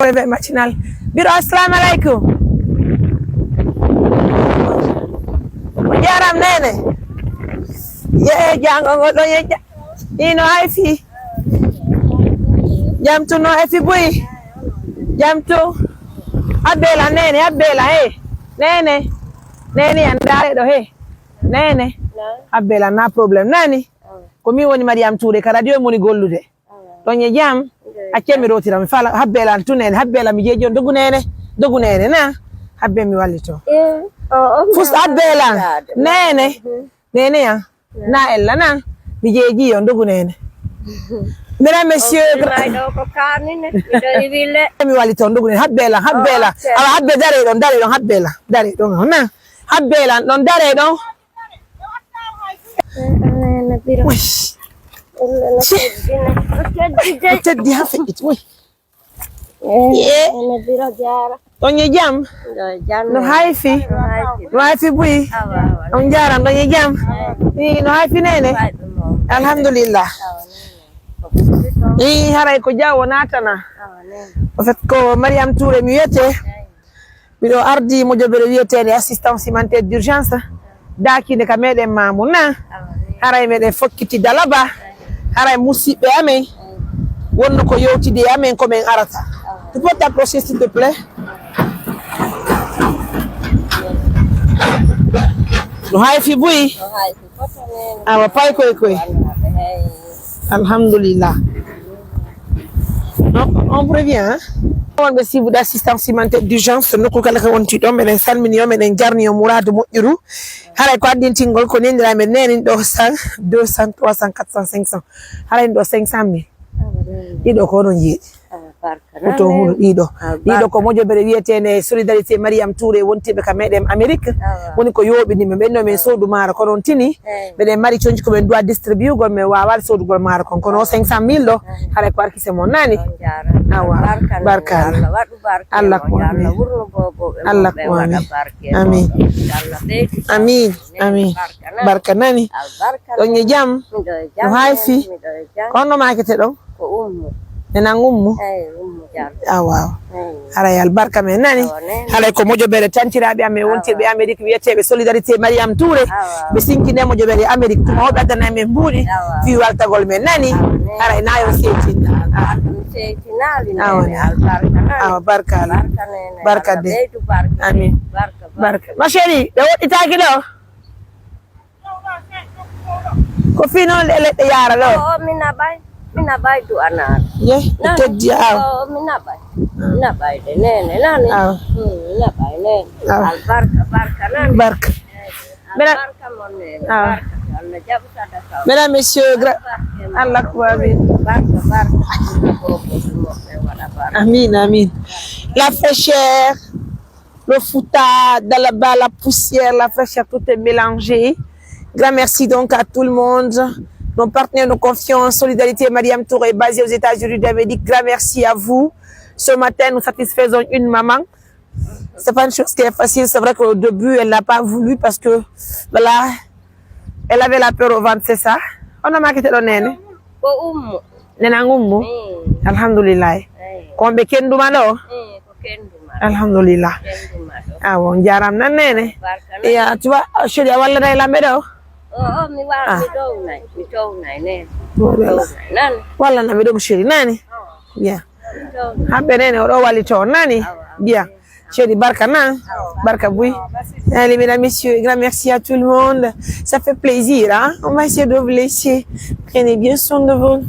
réveil matinal biro assalamu alaikum jaram nene ye jango ngodo ye ino haifi jam tu no haifi boy jam tu abela nene abela nene andare do nene abela na problem nani ko mi woni Mariam Touré ka radio moni gollude don ye jam accemi rotira mi fala habbela tunene habbela mi jeejon dogu nene na habbe mi wallito fus habbela nene ya na ella na mi jeeji on dogu nene mera monsieur mi wallito dogu nene habbela ala habbe dare don habbela dare don na habbela don dare don teddi ha feƴƴiti woy ɗon jam no hayfi buyi on jaram ɗon jam no hayfi nene alhamdulillah haray ko jawo natana en fait ko Mariam Touré mi wiyete miɗo ardi mojobere wiyetede assistance humanitaire d'urgence dakinde ka meɗen Mamour na haray meɗen fokkiti Dalaba haray musidɓe amen wonno ko yewtide amen ko men arata tu peux t'approcher s'il te plaît no hayfi buyi awa pay koy alhamdulillah on prévient wonɓe cible d'assistance humanitaire d'urgence nokku kala ka wonti ɗon meɗen salmini o meɗen jarni o mouradu moƴƴuru haray ko addintingol ko nendira men nenin ɗo 100 200 300 400 500 haray ɗo 500 000 ɗiɗo ko onon jeeɗi oto huɗo ɗiɗo ko mojobere wiyetene solidarité Mariam Touré wontiɓe ka meɗen Amérique woni ko yoɓinima ɓenno men sodu maaro ko ɗon tini ɓeɗen mari coñci ko ɓen doit distribuegol men wawade sodugol maaro kon kono 500 000 ɗo haray ko arkise mon nani awa barka Allah ko Allah ko amin barka nani ɗon ye jam no hayfi konno makete ɗon enan ummu awa haray albarka men nani haray ko mojobere tantiraɓe amen wontirɓe Amérique wiyeteɓe solidarité Mariam Touré ɓe sinkine mojobere Amérique tuma hoɓe addana men mbuuɗi fi waltagol men nani haray nayon seetin awa barka de amin barka ma chérie ɓe woɗɗitaki ɗo ko fi noon leɗɗe yara ɗo mina bay du anar ye teddi aw mina bay de nene nani mina bay nene barka nani barka barka mon nene barka Allah jabu sada saw mesdames messieurs Allah ko amin barka amin la fraîcheur le fouta Dalaba la poussière la fraîcheur tout est mélangé. Grand merci donc à tout le monde. Nos partenaires de confiance, Solidarité Mariam Touré, basée aux États-Unis d'Amérique. Grand merci à vous. Ce matin, nous satisfaisons une maman. C'est pas une chose qui est facile. C'est vrai qu'au début, elle n'a pas voulu parce que, voilà, elle avait la peur au ventre, c'est ça. On a marqué le nene. Alhamdulillah. Kombe kendu malo. Alhamdulillah. Ah bon, jaram nan nene. Et tu vois, je dis wala day lambe do. mi tow nay nene walla na miɗo chéri nani bien hamɓe nene oɗo walli to nani bien chéri barka na barka buy allez mesdames messieurs grand merci à tout le monde ça fait plaisir hein on va essayer de vous laisser prenez bien soin de vous